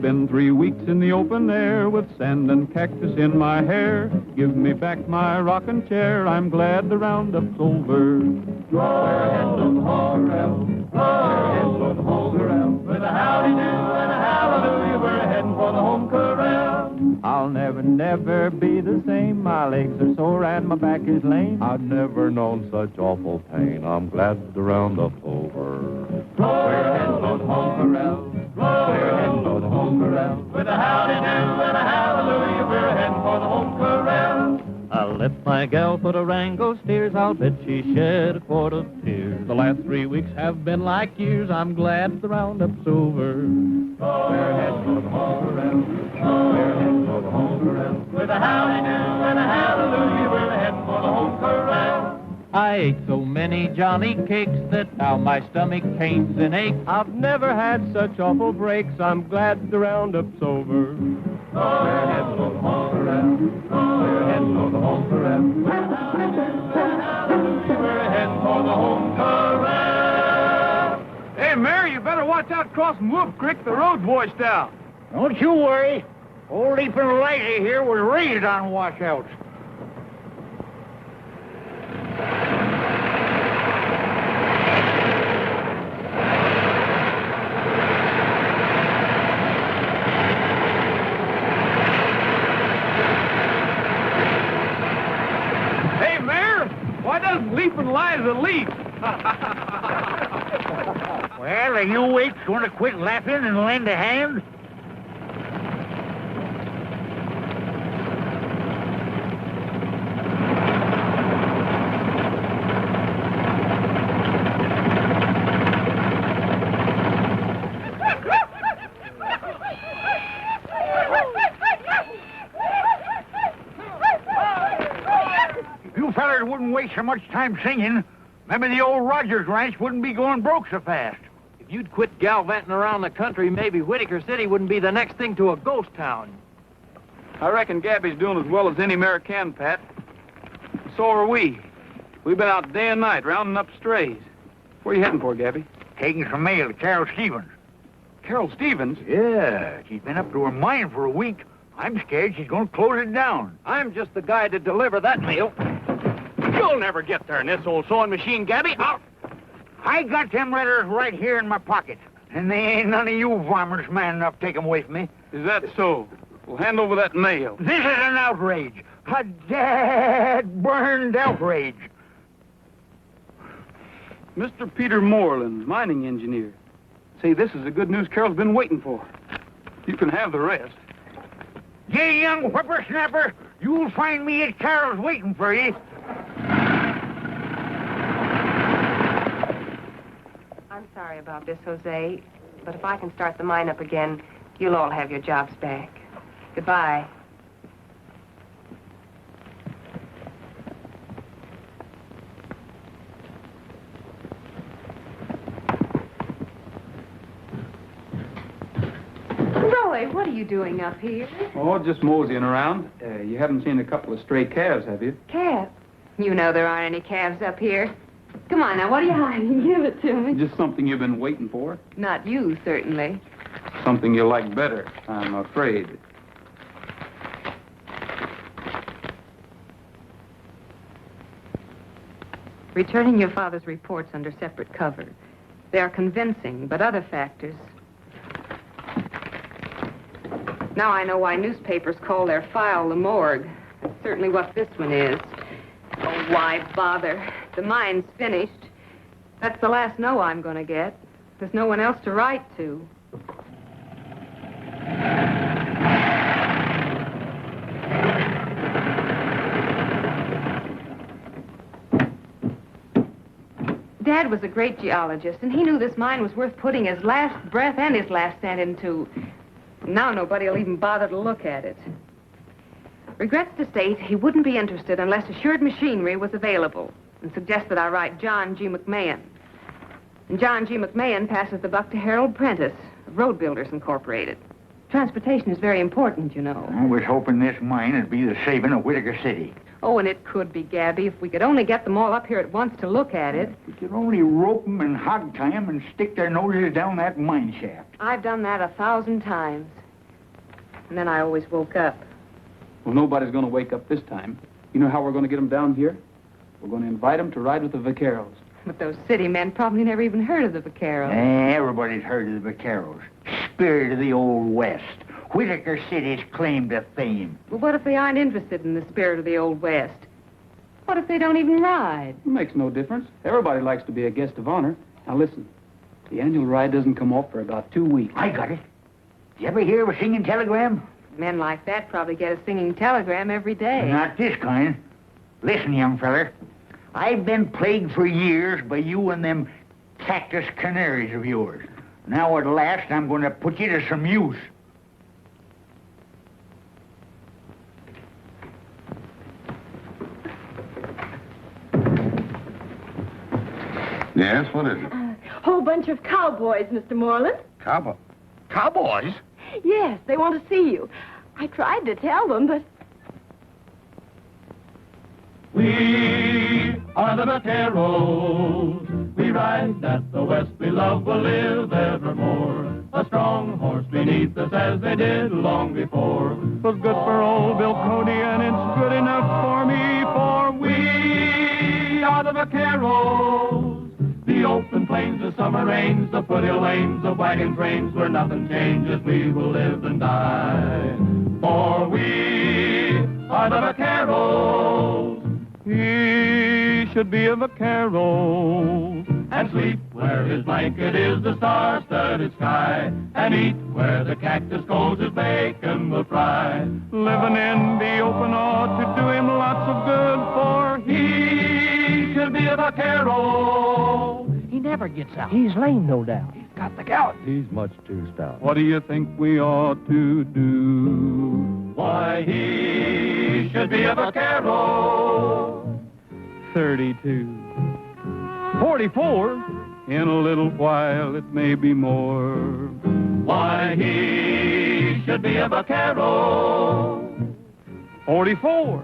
been 3 weeks in the open air with sand and cactus in my hair. Give me back my rocking chair. I'm glad the roundup's over. We're heading on the home corral. We're heading on the home corral. With a howdy do and a hallelujah, we're heading for the home corral. I'll never, never be the same. My legs are sore and my back is lame. I've never known such awful pain. I'm glad the roundup's over. We're heading for the home corral. We're heading for the home corral. With a howdy do and a hallelujah, we're heading for the home corral. I'll let my gal put a wrangle steers. I'll bet she shed a quart of tears. The last 3 weeks have been like years. I'm glad the roundup's over. We're heading for the home corral. We're heading for the home corral. With a howdy do and a hallelujah, we're heading for the home corral. I ate so many Johnny cakes that now my stomach pains and aches. I've never had such awful breaks. I'm glad the roundup's over. We're heading for the home corral. We're heading for the home corral. We're heading for the home corral. Hey, Mary, you better watch out crossing Wolf Creek. The road's washed out. Don't you worry. Old Leap and Lighty here was raised on washouts. Hey, Mayor, why doesn't Leaping Liza leap? Well, are you eights going to quit laughing and lend a hand? Wouldn't waste so much time singing, maybe the old ROGERS ranch wouldn't be going broke so fast. If you'd quit gallivanting around the country, maybe Whitaker City wouldn't be the next thing to a ghost town. I reckon Gabby's doing as well as any mare can, Pat. So are we. We've been out day and night rounding up strays. Where are you heading for, Gabby? Taking some mail to Carol Stevens. Carol Stevens? Yeah, she's been up to her mine for a week. I'm scared she's going to close it down. I'm just the guy to deliver that mail. You'll never get there in this old sewing machine, Gabby. I got them letters right here in my pocket, and they ain't none of you farmers man enough to take them away from me. Is that so? Well, hand over that mail. This is an outrage. A dad-burned outrage. Mr. Peter Moreland, mining engineer. Say, this is the good news Carol's been waiting for. You can have the rest. You young whippersnapper, you'll find me at Carol's waiting for you. I'm sorry about this, Jose, but if I can start the mine up again, you'll all have your jobs back. Goodbye. Roy, what are you doing up here? Oh, just moseying around. You haven't seen a couple of stray calves, have you? Calves? You know there aren't any calves up here. Come on now, what are you hiding? Give it to me. Just something you've been waiting for. Not you, certainly. Something you like better, I'm afraid. Returning your father's reports under separate cover. They are convincing, but other factors. Now I know why newspapers call their file the morgue. That's certainly what this one is. Oh, why bother? The mine's finished. That's the last no I'm going to get. There's no one else to write to. Dad was a great geologist, and he knew this mine was worth putting his last breath and his last cent into. Now nobody will even bother to look at it. Regrets to state he wouldn't be interested unless assured machinery was available, and suggested I write John G. McMahon. And John G. McMahon passes the buck to Harold Prentice of Road Builders Incorporated. Transportation is very important, you know. I was hoping this mine would be the saving of Whitaker City. Oh, and it could be, Gabby, if we could only get them all up here at once to look at it. We could only rope them and hog tie them and stick their noses down that mine shaft. I've done that 1,000 times. And then I always woke up. Well, nobody's going to wake up this time. You know how we're going to get them down here? We're going to invite them to ride with the vaqueros. But those city men probably never even heard of the vaqueros. Everybody's heard of the vaqueros. Spirit of the Old West. Whitaker City's claim to fame. Well, what if they aren't interested in the spirit of the Old West? What if they don't even ride? It makes no difference. Everybody likes to be a guest of honor. Now, listen. The annual ride doesn't come off for about 2 weeks. I got it. You ever hear of a singing telegram? Men like that probably get a singing telegram every day. Not this kind. Listen, young feller. I've been plagued for years by you and them cactus canaries of yours. Now, at last, I'm going to put you to some use. Yes, what is it? Whole bunch of cowboys, Mr. Moreland. Cowboys? Yes, they want to see you. I tried to tell them, but... We are the vaqueros. We ride that the West we love will live evermore. A strong horse beneath us as they did long before. 'Twas good for old Bill Cody and it's good enough for me, for we are the vaqueros. The open plains, the summer rains, the foothill lanes, the wagon trains, where nothing changes, we will live and die. For we are the vaqueros. He should be a vaquero and sleep where his blanket is the star-studded sky, and eat where the cactus goes his bacon will fry. Living in the open ought to do him lots of good, for he should be a vaquero. He never gets out. He's lame, no doubt. He's got the gout. He's much too stout. What do you think we ought to do? Why, he should be a vaquero. 32. 44. In a little while it may be more. Why, he should be a vaquero. 44.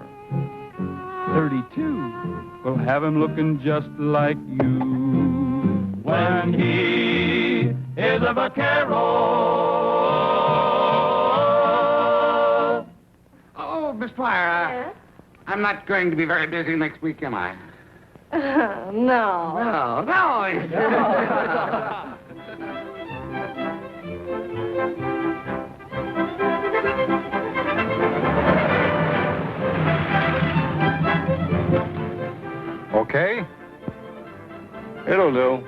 32. We'll have him looking just like you when he is a vaquero. Oh, Miss Pryor, Yes? I'm not going to be very busy next week, am I? No. No. Okay. It'll do.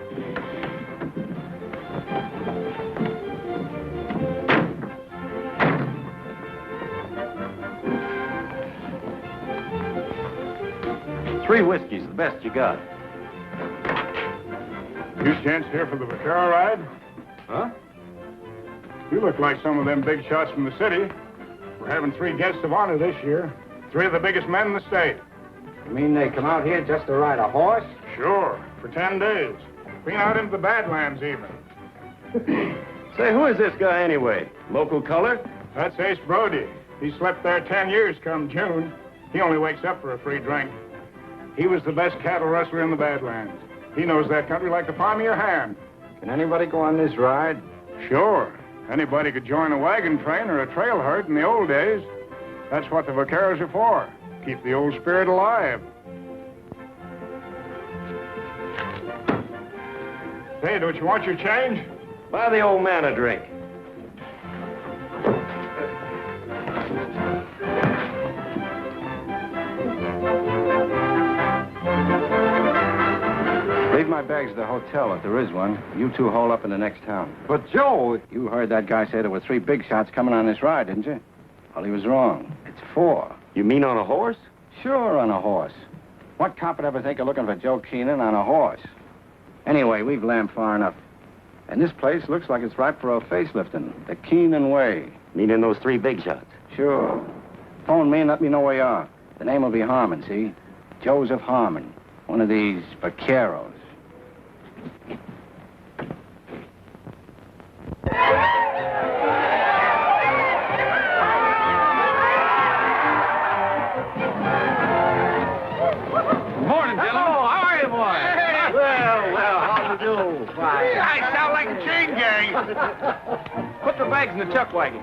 Three whiskeys, the best you got. You gents here for the vaquero ride? Huh? You look like some of them big shots from the city. We're having 3 guests of honor this year. 3 of the biggest men in the state. You mean they come out here just to ride a horse? Sure, for 10 days. Been out into the Badlands even. Say, who is this guy anyway? Local color? That's Ace Brody. He slept there 10 years come June. He only wakes up for a free drink. He was the best cattle rustler in the Badlands. He knows that country like the palm of your hand. Can anybody go on this ride? Sure. Anybody could join a wagon train or a trail herd in the old days. That's what the vaqueros are for. Keep the old spirit alive. Hey, don't you want your change? Buy the old man a drink. Leave my bags at the hotel if there is one. You two hole up in the next town. But, Joe... You heard that guy say there were 3 big shots coming on this ride, didn't you? Well, he was wrong. It's 4. You mean on a horse? Sure, on a horse. What cop would ever think of looking for Joe Keenan on a horse? Anyway, we've lammed far enough. And this place looks like it's ripe for a facelifting. The Keenan way. Meaning those 3 big shots? Sure. Phone me and let me know where you are. The name will be Harmon, see? Joseph Harmon. One of these vaqueros. Morning, gentlemen. Oh, how are you, boy? Well, how do you do? Fine. I sound like a chain gang. Put the bags in the chuck wagon.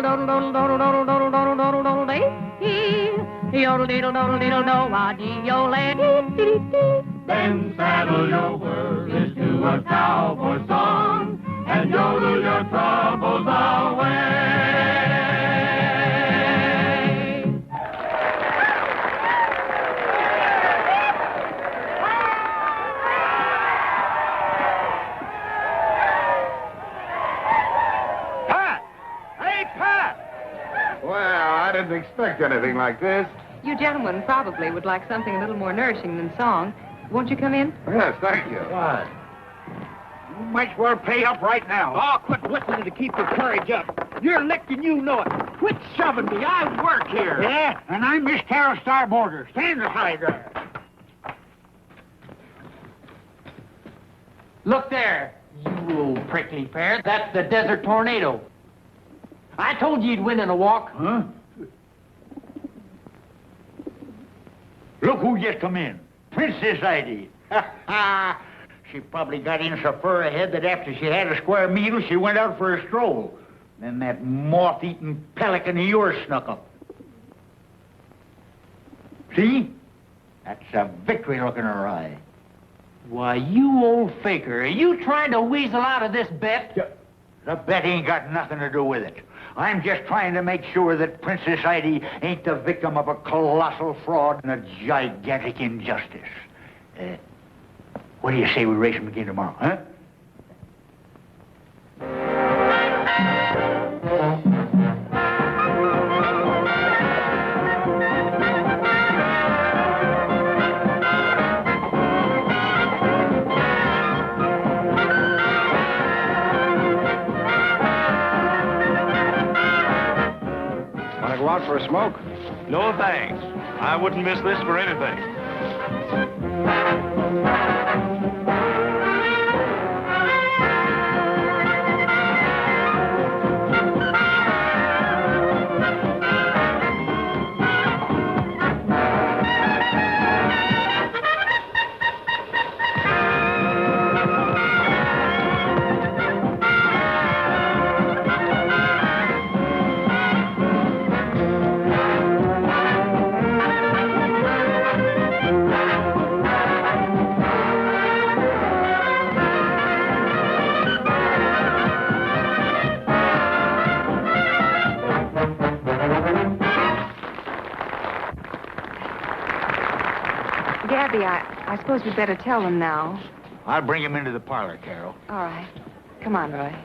diddle doddle doddle doddle doddle doddle doddle doddle doddle day. Yodel diddle doddle diddle do a dee yo lay dee dee dee. Then saddle your worries to a cowboy song and yodel your troubles away. Pat! Hey, Pat! Well, I didn't expect anything like this. You gentlemen probably would like something a little more nourishing than song. Won't you come in? Yes, thank you. What? You might as well pay up right now. Oh, quit whistling to keep your courage up. You're licked and you know it. Quit shoving me. I work here. Yeah, and I'm Miss Carol Starboarder. Stand aside there. Look there, you you old prickly pear. That's the Desert Tornado. I told you you'd win in a walk. Huh? Look who just come in. Princess Heidi. She probably got in so far ahead that after she had a square meal, she went out for a stroll. Then that moth-eaten pelican of yours snuck up. See? That's a victory look in her eye. Why, you old faker, are you trying to weasel out of this bet? The bet ain't got nothing to do with it. I'm just trying to make sure that Princess Heidi ain't the victim of a colossal fraud and a gigantic injustice. What do you say we race them again tomorrow, huh? Want to go out for a smoke? No, thanks. I wouldn't miss this for anything. Gabby, I suppose we'd better tell them now. I'll bring him into the parlor, Carol. All right. Come on, Roy.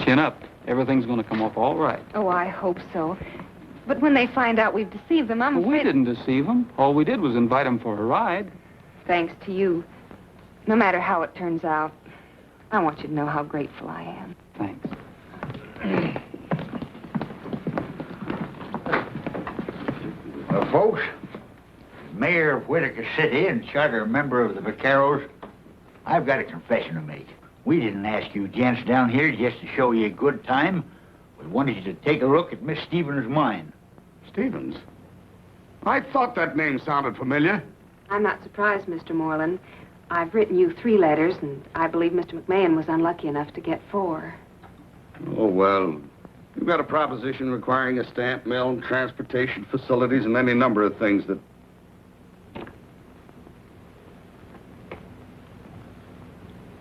Chin up. Everything's going to come off all right. Oh, I hope so. But when they find out we've deceived them, I'm Well, we afraid... didn't deceive them. All we did was invite them for a ride. Thanks to you. No matter how it turns out, I want you to know how grateful I am. Thanks. Well, folks, Mayor of Whitaker City and charter member of the Vaqueros, I've got a confession to make. We didn't ask you gents down here just to show you a good time. We wanted you to take a look at Miss Stevens' mine. Stevens? I thought that name sounded familiar. I'm not surprised, Mr. Moreland. I've written you 3 letters, and I believe Mr. McMahon was unlucky enough to get 4. Oh, well, you've got a proposition requiring a stamp mill, transportation facilities, and any number of things that...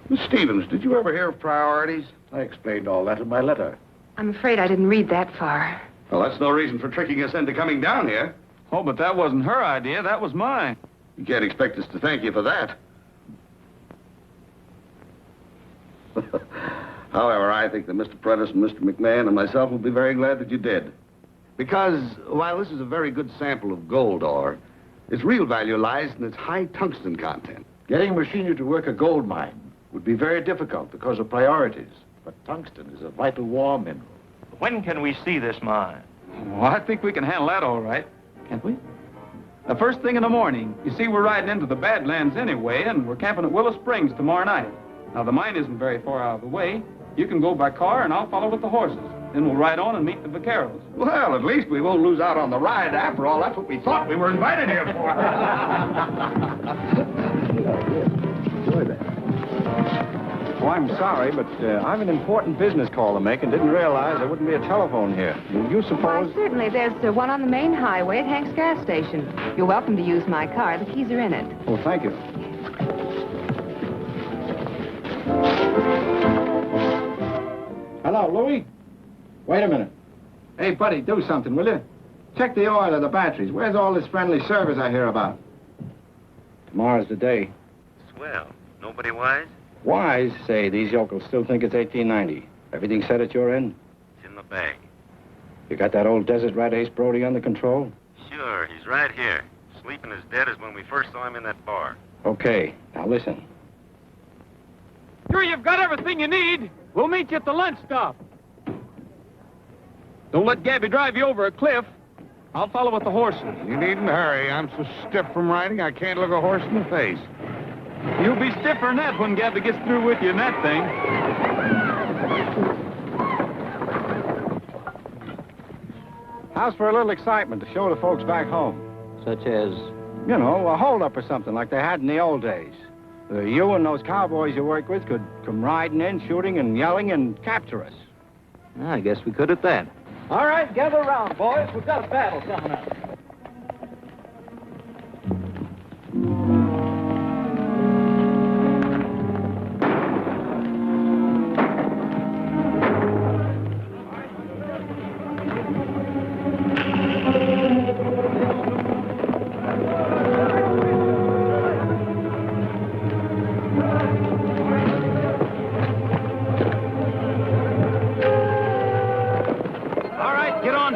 Miss Stevens, did you ever hear of priorities? I explained all that in my letter. I'm afraid I didn't read that far. Well, that's no reason for tricking us into coming down here. Oh, but that wasn't her idea. That was mine. You can't expect us to thank you for that. However, I think that Mr. Prentice and Mr. McMahon and myself will be very glad that you did. Because, while this is a very good sample of gold ore, its real value lies in its high tungsten content. Getting machinery to work a gold mine would be very difficult because of priorities. But tungsten is a vital war mineral. When can we see this mine? Well, I think we can handle that all right. Can't we? The first thing in the morning. You see, we're riding into the Badlands anyway, and we're camping at Willow Springs tomorrow night. Now, the mine isn't very far out of the way. You can go by car, and I'll follow with the horses. Then we'll ride on and meet the vaqueros. Well, at least we won't lose out on the ride. After all, that's what we thought we were invited here for. Enjoy that. Oh, I'm sorry, but I've an important business call to make and didn't realize there wouldn't be a telephone here. You Why, suppose... certainly. There's one on the main highway at Hank's gas station. You're welcome to use my car. The keys are in it. Oh, thank you. Hello, Louie. Wait a minute. Hey, buddy, do something, will you? Check the oil of the batteries. Where's all this friendly service I hear about? Tomorrow's the day. Swell. Nobody wise? Wise, say, these yokels still think it's 1890. Everything set at your end? It's in the bag. You got that old desert rat Ace Brody under control? Sure, he's right here. Sleeping as dead as when we first saw him in that bar. Okay, now listen. Sure you've got everything you need. We'll meet you at the lunch stop. Don't let Gabby drive you over a cliff. I'll follow with the horses. You needn't hurry. I'm so stiff from riding, I can't look a horse in the face. You'll be stiffer than that when Gabby gets through with you in that thing. How's for a little excitement to show the folks back home? Such as? You know, a hold-up or something like they had in the old days. You and those cowboys you work with could come riding in, shooting and yelling, and capture us. I guess we could at that. All right, gather around, boys. We've got a battle coming up.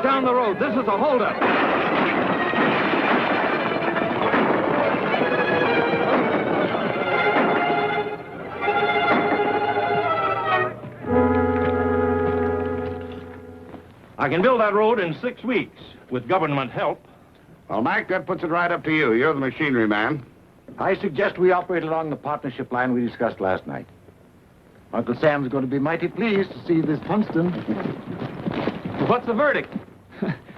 Down the road. This is a holdup. I can build that road in 6 weeks with government help. Well, Mac, that puts it right up to you. You're the machinery man. I suggest we operate along the partnership line we discussed last night. Uncle Sam's going to be mighty pleased to see this tungsten. What's the verdict?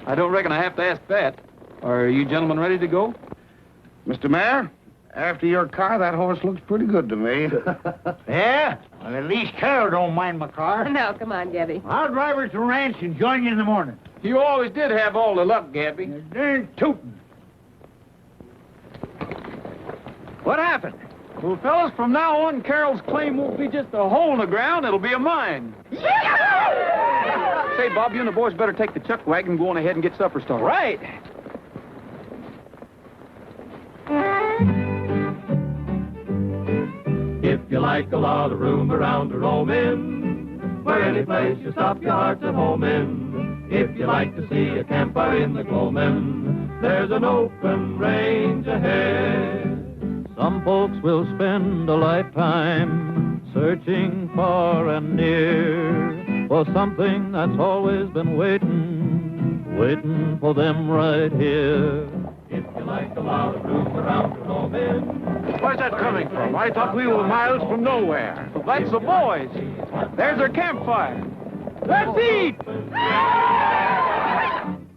I don't reckon I have to ask that. Are you gentlemen ready to go? Mr. Mayor, after your car, that horse looks pretty good to me. Yeah? Well, at least Carol don't mind my car. No, come on, Gabby. I'll drive her to the ranch and join you in the morning. You always did have all the luck, Gabby. Darn tootin'. What happened? Well, fellas, from now on, Carol's claim won't be just a hole in the ground. It'll be a mine. Say, Bob, you and the boys better take the chuck wagon and go on ahead and get supper started. Right. If you like a lot of room around to roam in, where any place you stop your heart's at home in. If you like to see a campfire in the gloaming, there's an open range ahead. Some folks will spend a lifetime searching far and near for something that's always been waiting for them right here. If you like a lot of room around to roam in. Where's that coming from? I thought we were miles from nowhere. Well, that's the boys. There's their campfire. Let's eat!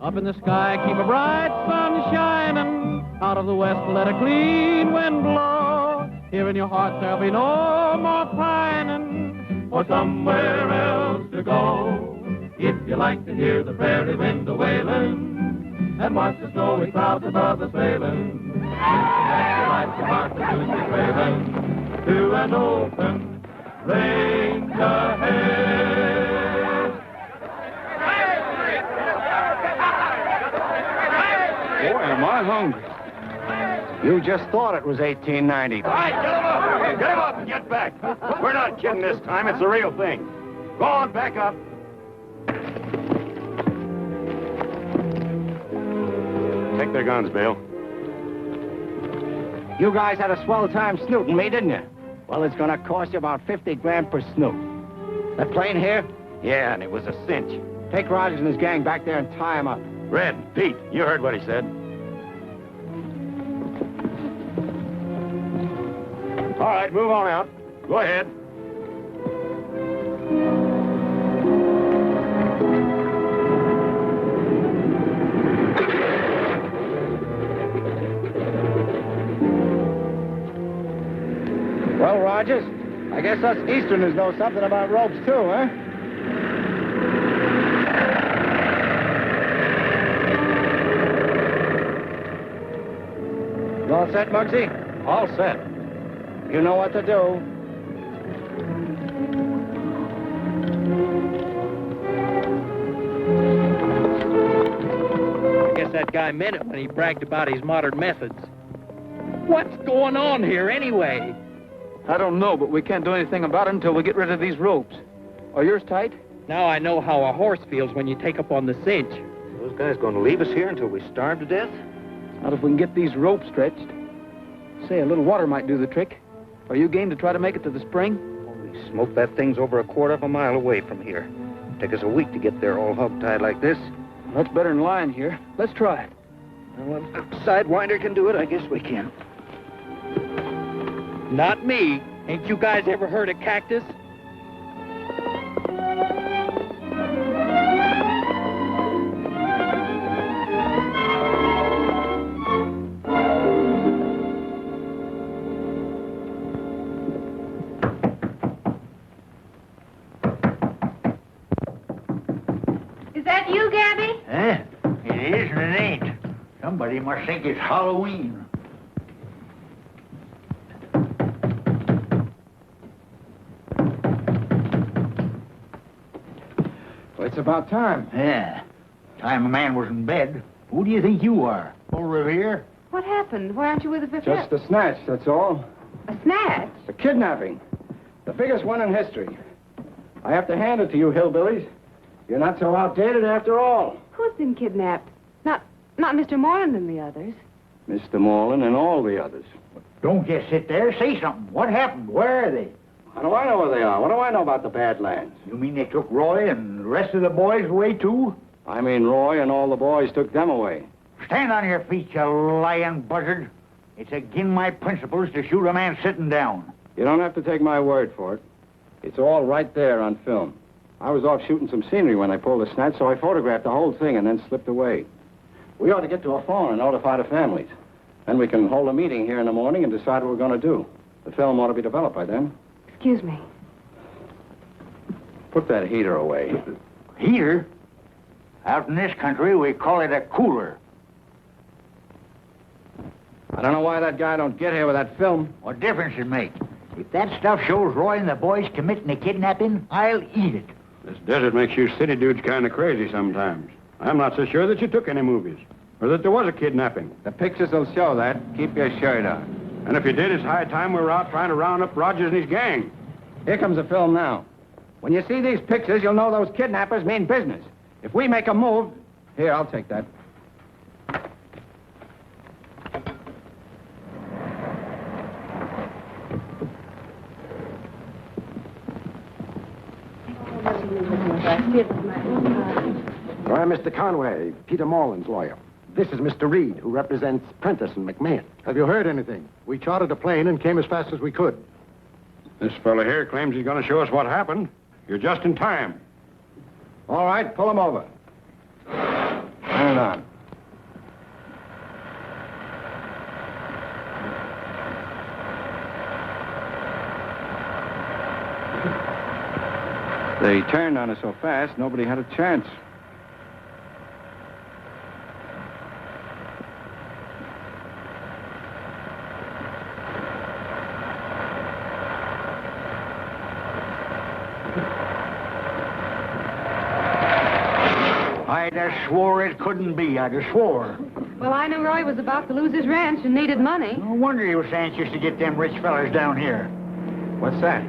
Up in the sky, keep a bright sun shining. Out of the west, let a clean wind blow. Here in your heart, there'll be no more pining for somewhere else to go. If you like to hear the prairie wind a-wailing and watch the snowy clouds above us sailing, you can your life your heart to soon be trailing to an open range ahead. Boy, am I hungry. You just thought it was 1890. All right, get him up! Get him up and get back! We're not kidding this time. It's the real thing. Go on, back up. Take their guns, Bill. You guys had a swell time snooting me, didn't you? Well, it's gonna cost you about 50 grand per snoot. That plane here? Yeah, and it was a cinch. Take Rogers and his gang back there and tie him up. Red, Pete, you heard what he said. All right, move on out. Go ahead. Well, Rogers, I guess us Easterners know something about ropes, too, huh? You all set, Muggsy? All set. You know what to do. I guess that guy meant it when he bragged about his modern methods. What's going on here, anyway? I don't know, but we can't do anything about it until we get rid of these ropes. Are yours tight? Now I know how a horse feels when you take up on the cinch. Those guys going to leave us here until we starve to death? Not if we can get these ropes stretched. Say, a little water might do the trick. Are you game to try to make it to the spring? Holy smoke, that thing's over a quarter of a mile away from here. Take us a week to get there all hog-tied like this. That's better than lying here. Let's try it. Well, if a sidewinder can do it, I guess we can. Not me. Ain't you guys ever heard of Cactus? Is that you, Gabby? Eh? It is and it ain't. Somebody must think it's Halloween. Well, it's about time. Yeah. Time a man was in bed. Who do you think you are? Old Revere? What happened? Why aren't you with the fifth? Just a snatch, that's all. A snatch? A kidnapping. The biggest one in history. I have to hand it to you, hillbillies. You're not so outdated after all. Who's been kidnapped? Not Mr. Moreland and the others. Mr. Moreland and all the others. Don't just sit there. Say something. What happened? Where are they? How do I know where they are? What do I know about the Badlands? You mean they took Roy and the rest of the boys away, too? I mean Roy and all the boys took them away. Stand on your feet, you lying buzzard. It's again my principles to shoot a man sitting down. You don't have to take my word for it. It's all right there on film. I was off shooting some scenery when I pulled the snatch, so I photographed the whole thing and then slipped away. We ought to get to a phone and notify the families. Then we can hold a meeting here in the morning and decide what we're going to do. The film ought to be developed by then. Excuse me. Put that heater away. Heater? Out in this country, we call it a cooler. I don't know why that guy don't get here with that film. What difference it make? If that stuff shows Roy and the boys committing a kidnapping, I'll eat it. This desert makes you city dudes kind of crazy sometimes. I'm not so sure that you took any movies, or that there was a kidnapping. The pictures will show that. Keep your shirt on. And if you did, it's high time we were out trying to round up Rogers and his gang. Here comes the film now. When you see these pictures, you'll know those kidnappers mean business. If we make a move... Here, I'll take that. I'm Mr. Conway, Peter Moreland's lawyer. This is Mr. Reed, who represents Prentice and McMahon. Have you heard anything? We chartered a plane and came as fast as we could. This fella here claims he's going to show us what happened. You're just in time. All right, pull him over. Turn it on. They turned on us so fast, nobody had a chance. I'd have swore it couldn't be. I'd have swore. Well, I knew Roy was about to lose his ranch and needed money. No wonder he was anxious to get them rich fellas down here. What's that?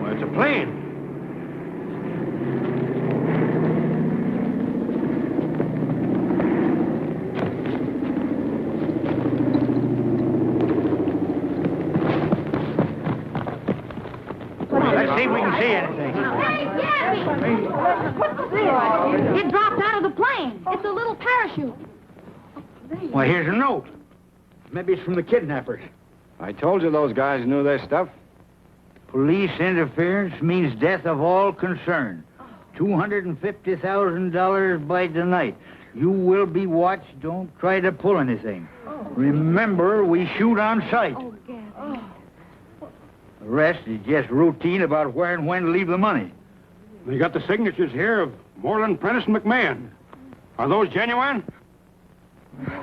Well, it's a plane. Let's see if we can see anything. It dropped out of the plane. It's a little parachute. Well, here's a note. Maybe it's from the kidnappers. I told you those guys knew their stuff. Police interference means death of all concerned. $250,000 by tonight. You will be watched. Don't try to pull anything. Remember, we shoot on sight. The rest is just routine about where and when to leave the money. We got the signatures here of Moreland, Prentice, and McMahon. Are those genuine?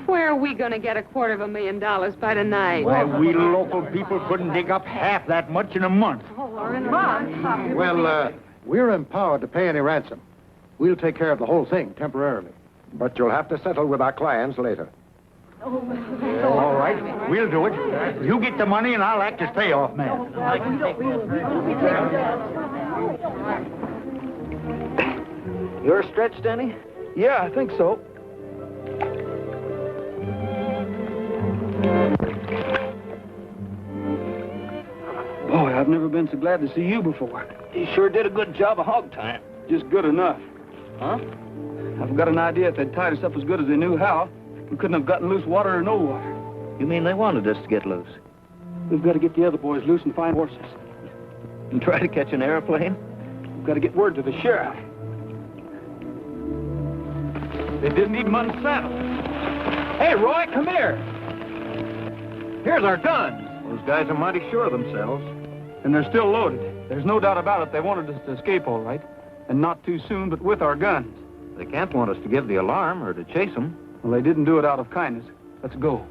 Where are we going to get $250,000 by tonight? Why, we local people couldn't dig up half that much in a month. Well, we're empowered to pay any ransom. We'll take care of the whole thing temporarily. But you'll have to settle with our clients later. All right, we'll do it. You get the money and I'll act as payoff man. You're stretched, Denny? Yeah, I think so. Boy, I've never been so glad to see you before. You sure did a good job of hog tying. Just good enough. Huh? I've got an idea if they'd tied us up as good as they knew how, we couldn't have gotten loose water or no water. You mean they wanted us to get loose? We've got to get the other boys loose and find horses. And try to catch an airplane? We've got to get word to the sheriff. They didn't even unsaddle. Hey, Roy, come here. Here's our guns. Those guys are mighty sure of themselves. And they're still loaded. There's no doubt about it. They wanted us to escape all right. And not too soon, but with our guns. They can't want us to give the alarm or to chase them. Well, they didn't do it out of kindness. Let's go.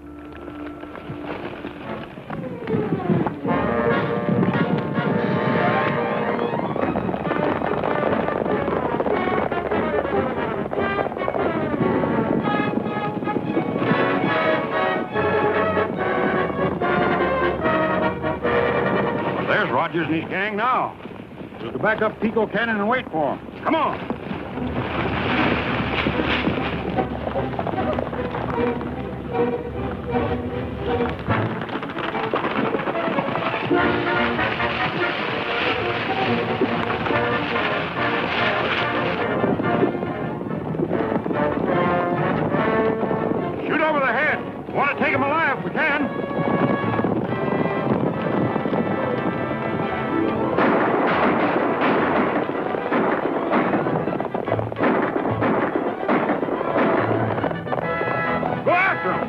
There's Rogers and his gang now. We'll go back up Pico Canyon and wait for them. Come on. Shoot over the head. Want to take him alive if we can. Go after him.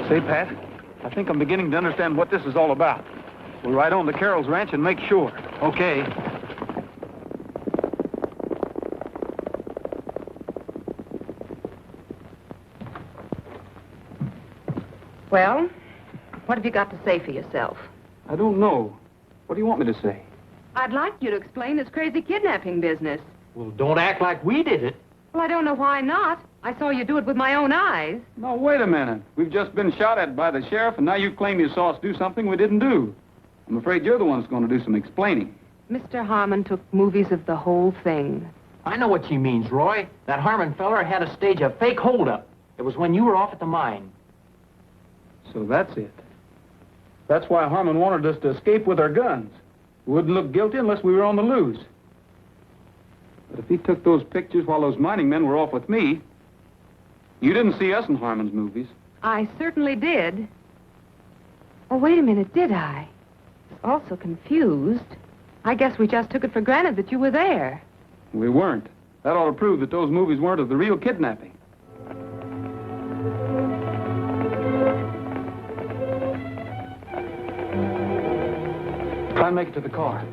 Say, Pat, I think I'm beginning to understand what this is all about. We'll ride on to Carroll's ranch and make sure. Okay. Well, what have you got to say for yourself? I don't know. What do you want me to say? I'd like you to explain this crazy kidnapping business. Well, don't act like we did it. Well, I don't know why not. I saw you do it with my own eyes. No, wait a minute. We've just been shot at by the sheriff, and now you claim you saw us do something we didn't do. I'm afraid you're the one that's going to do some explaining. Mr. Harmon took movies of the whole thing. I know what she means, Roy. That Harmon feller had to stage a fake holdup. It was when you were off at the mine. So that's it. That's why Harmon wanted us to escape with our guns. We wouldn't look guilty unless we were on the loose. But if he took those pictures while those mining men were off with me, you didn't see us in Harmon's movies. I certainly did. Oh, wait a minute, did I? I was also confused. I guess we just took it for granted that you were there. We weren't. That ought to prove that those movies weren't of the real kidnapping. Try and make it to the car.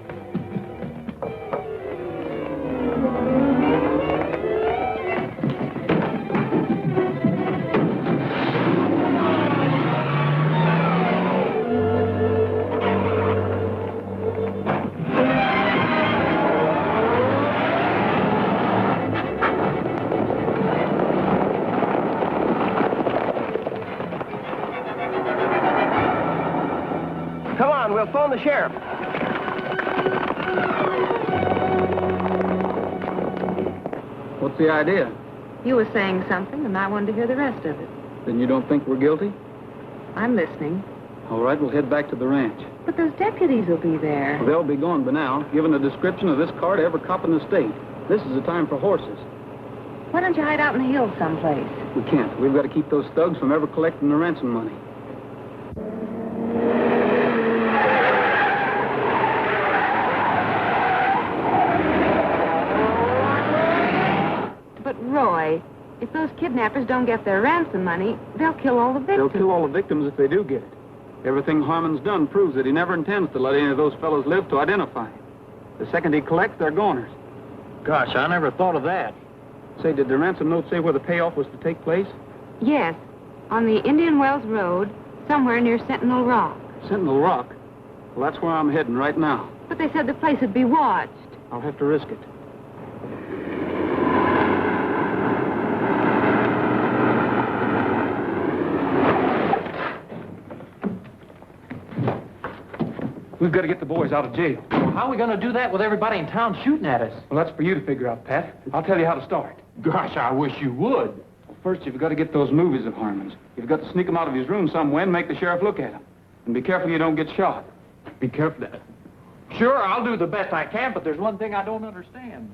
Come on, we'll phone the sheriff. What's the idea? You were saying something, and I wanted to hear the rest of it. Then you don't think we're guilty? I'm listening. All right, we'll head back to the ranch. But those deputies will be there. Well, they'll be gone by now, giving a description of this car to every cop in the state. This is the time for horses. Why don't you hide out in the hills someplace? We can't. We've got to keep those thugs from ever collecting the ransom money. But, Roy, if those kidnappers don't get their ransom money, they'll kill all the victims. They'll kill all the victims if they do get it. Everything Harmon's done proves that he never intends to let any of those fellows live to identify him. The second he collects, they're goners. Gosh, I never thought of that. Say, did the ransom note say where the payoff was to take place? Yes, on the Indian Wells Road, somewhere near Sentinel Rock. Sentinel Rock? Well, that's where I'm heading right now. But they said the place would be watched. I'll have to risk it. We've got to get the boys out of jail. Well, how are we going to do that with everybody in town shooting at us? Well, that's for you to figure out, Pat. I'll tell you how to start. Gosh, I wish you would. Well, first, you've got to get those movies of Harmon's. You've got to sneak them out of his room somewhere and make the sheriff look at them. And be careful you don't get shot. Be careful. Sure, I'll do the best I can, but there's one thing I don't understand.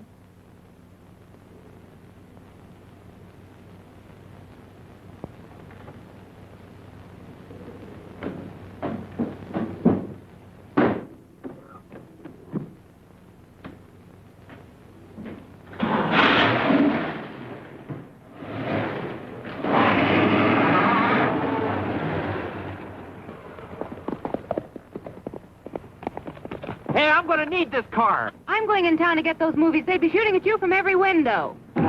Hey, I'm going to need this car. I'm going in town to get those movies. They'd be shooting at you from every window. Hey,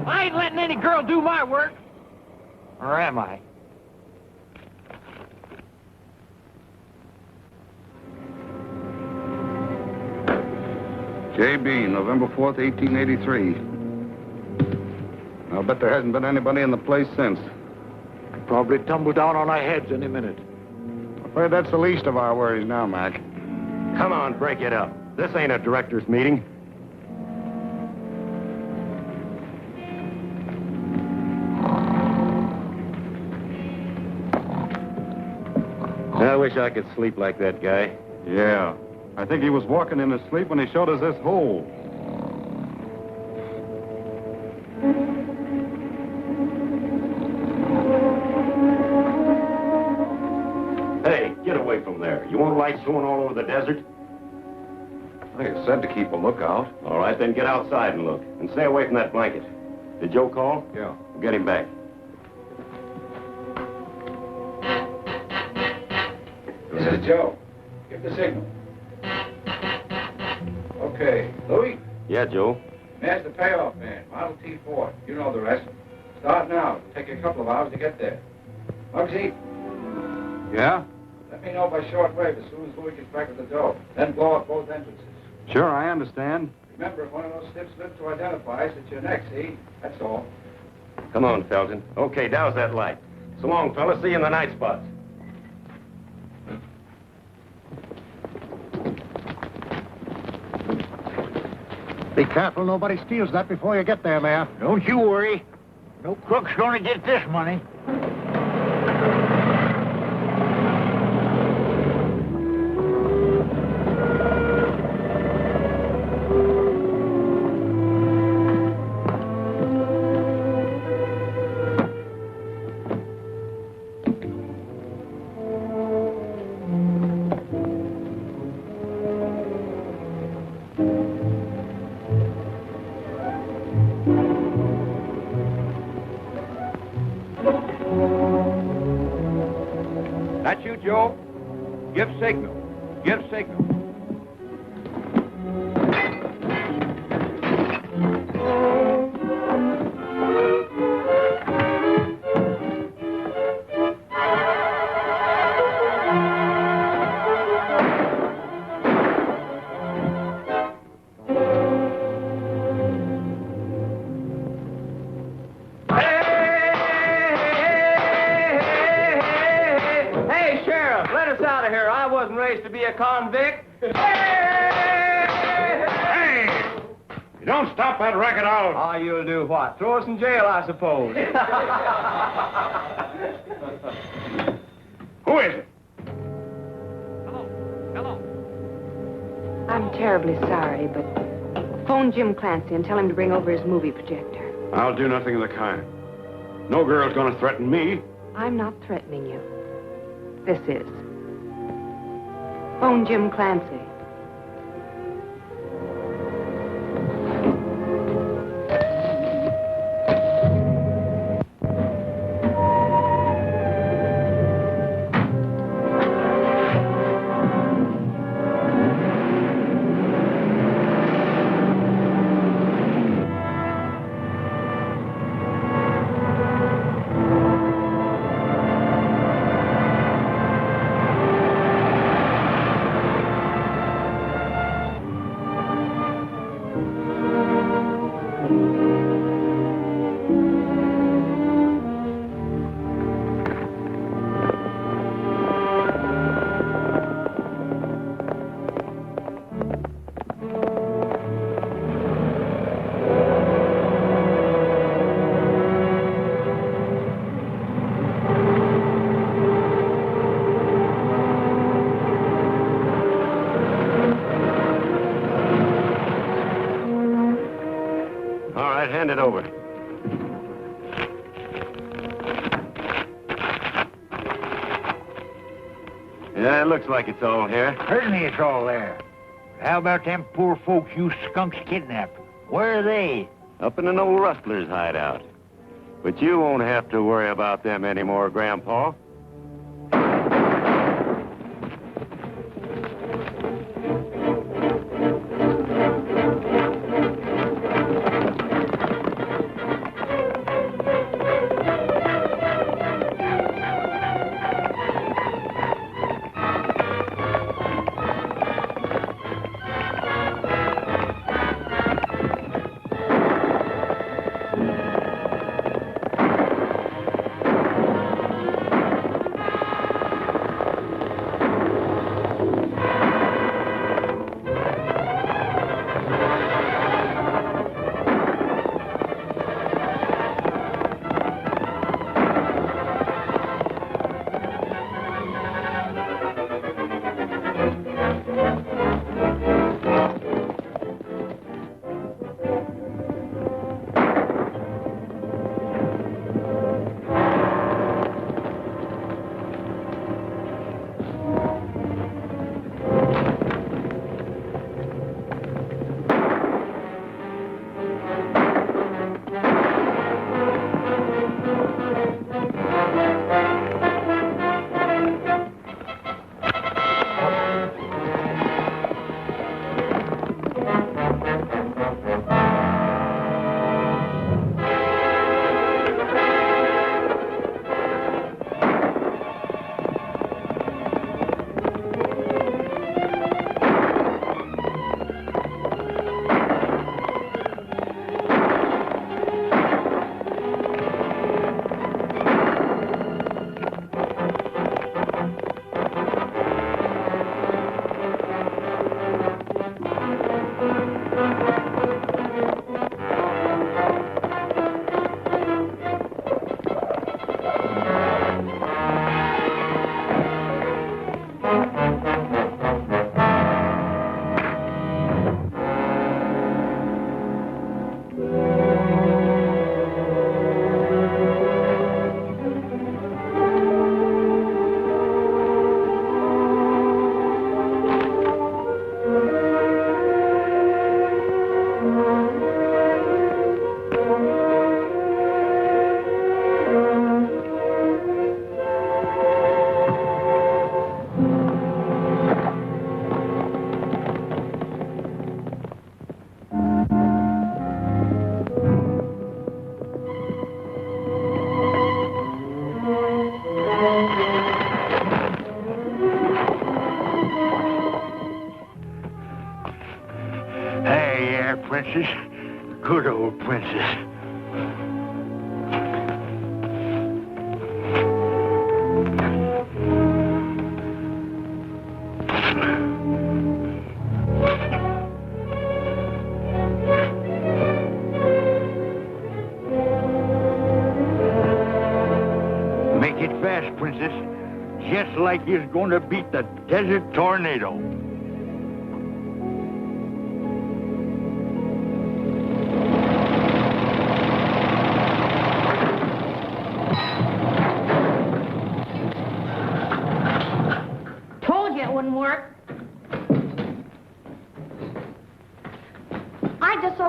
I ain't letting any girl do my work. Or am I? J.B., November 4th, 1883. I'll bet there hasn't been anybody in the place since. Probably tumble down on our heads any minute. I'm afraid that's the least of our worries now, Mac. Come on, break it up. This ain't a director's meeting. I wish I could sleep like that guy. Yeah. I think he was walking in his sleep when he showed us this hole. Hey, get away from there. You want lights showing all over the desert? I think it said to keep a lookout. All right, then get outside and look. And stay away from that blanket. Did Joe call? Yeah. Get him back. This is Joe. Give the signal. Okay. Louis? Yeah, Joe. There's the payoff man, Model T4. You know the rest. Start now. It'll take you a couple of hours to get there. Muggsy, Yeah? let me know by shortwave as soon as Louis gets back at the door. Then blow up both entrances. Sure, I understand. Remember, if one of those stiffs lives to identify us, it's your neck, see? That's all. Come on, Felton. Okay, douse that light. So long, fellas. See you in the night spots. Be careful nobody steals that before you get there, Mayor. Don't you worry. No crook's gonna get this money. That you, Joe? Give signal. Give signal. Hey, Sheriff, let us out of here. I wasn't raised to be a convict. Hey! You don't stop that racket out. Oh, you'll do what? Throw us in jail, I suppose. Who is it? Hello. I'm terribly sorry, but phone Jim Clancy and tell him to bring over his movie projector. I'll do nothing of the kind. No girl's gonna threaten me. I'm not threatening you. This is. Phone Jim Clancy. All right, hand it over. Yeah, it looks like it's all here. Certainly it's all there. How about them poor folks you skunks kidnapped? Where are they? Up in an old rustler's hideout. But you won't have to worry about them anymore, Grandpa. Princess. Good old princess. Make it fast, princess. Just like you're going to beat the desert tornado.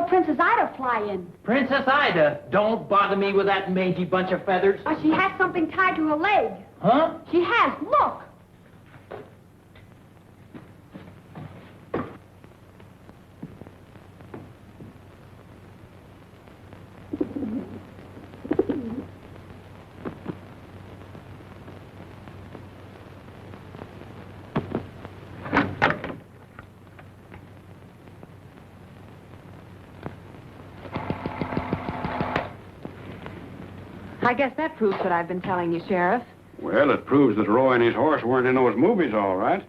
Princess Ida fly in. Princess Ida? Don't bother me with that mangy bunch of feathers. She has something tied to her leg. Huh? She has. Look. I guess that proves what I've been telling you, Sheriff. Well, it proves that Roy and his horse weren't in those movies, all right.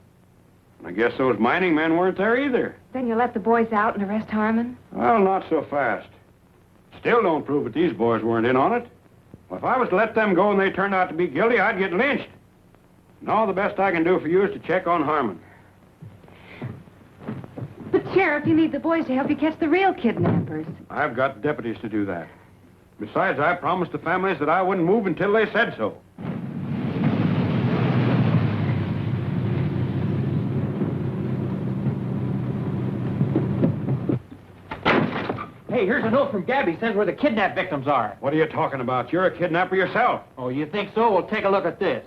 I guess those mining men weren't there either. Then you let the boys out and arrest Harmon? Well, not so fast. Still don't prove that these boys weren't in on it. Well, if I was to let them go and they turned out to be guilty, I'd get lynched. Now the best I can do for you is to check on Harmon. But, Sheriff, Sheriff, you need the boys to help you catch the real kidnappers. I've got deputies to do that. Besides, I promised the families that I wouldn't move until they said so. Hey, here's a note from Gabby. Says where the kidnap victims are. What are you talking about? You're a kidnapper yourself. Oh, you think so? Well, take a look at this.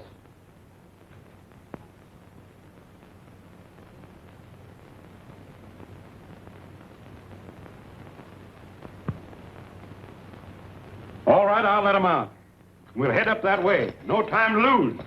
All right, I'll let them out. We'll head up that way. No time to lose.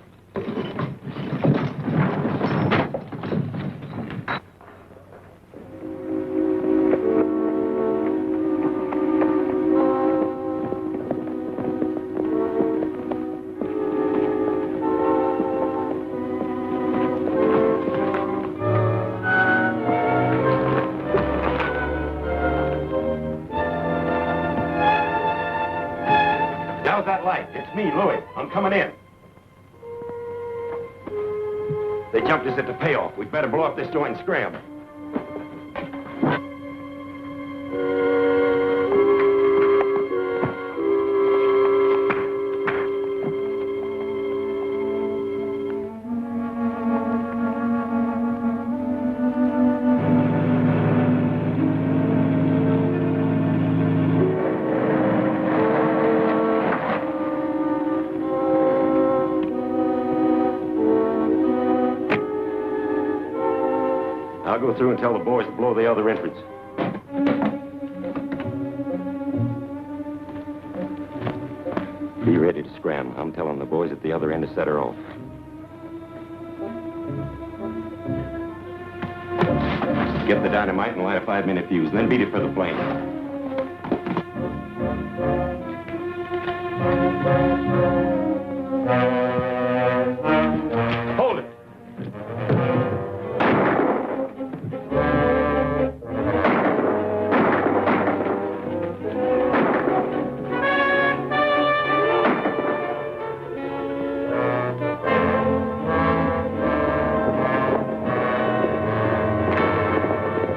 How's that light? It's me, Louis. I'm coming in. They jumped us at the payoff. We'd better blow up this joint and scram. I'll go through and tell the boys to blow the other entrance. Be ready to scram. I'm telling the boys at the other end to set her off. Get the dynamite and light a 5-minute fuse, then beat it for the plane. Hold it.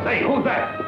Say, who's that?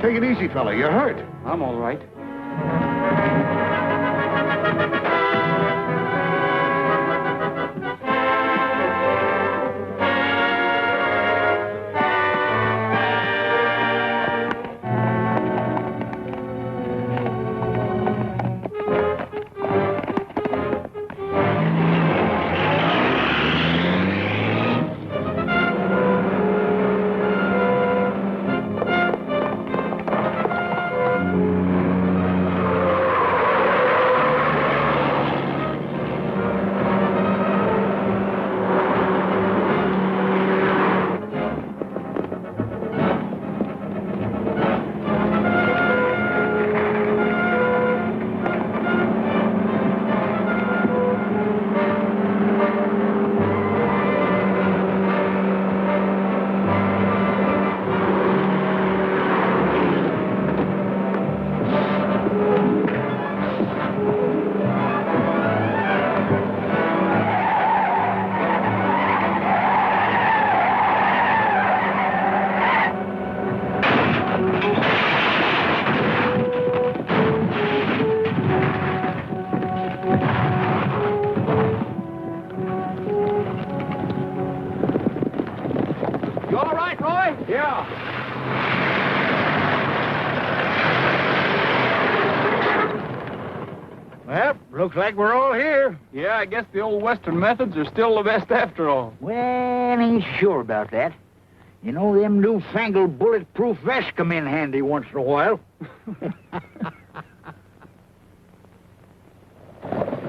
Take it easy, fella. You're hurt. I'm all right. Well, looks like we're all here. Yeah, I guess the old Western methods are still the best after all. Well, ain't sure about that. You know, them newfangled bulletproof vests come in handy once in a while.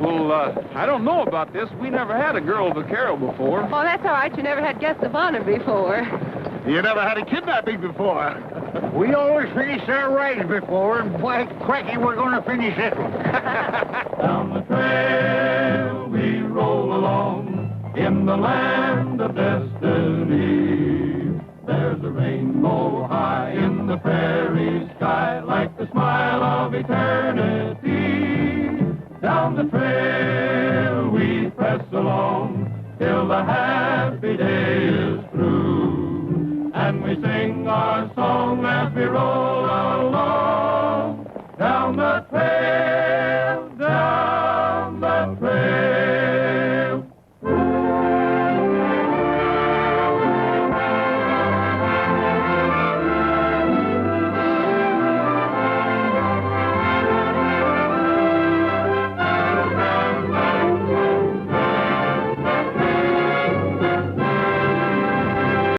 Well, I don't know about this. We never had a girl vaquero before. Oh, that's all right. You never had guests of honor before. You never had a kidnapping before. We always finished our rides before, and by cracky, we're going to finish this one. Down the trail we roll along in the land of destiny. There's a rainbow high in the prairie sky, like the smile of eternity. Down the trail we press along till the happy day is through, and we sing our song as we roll along.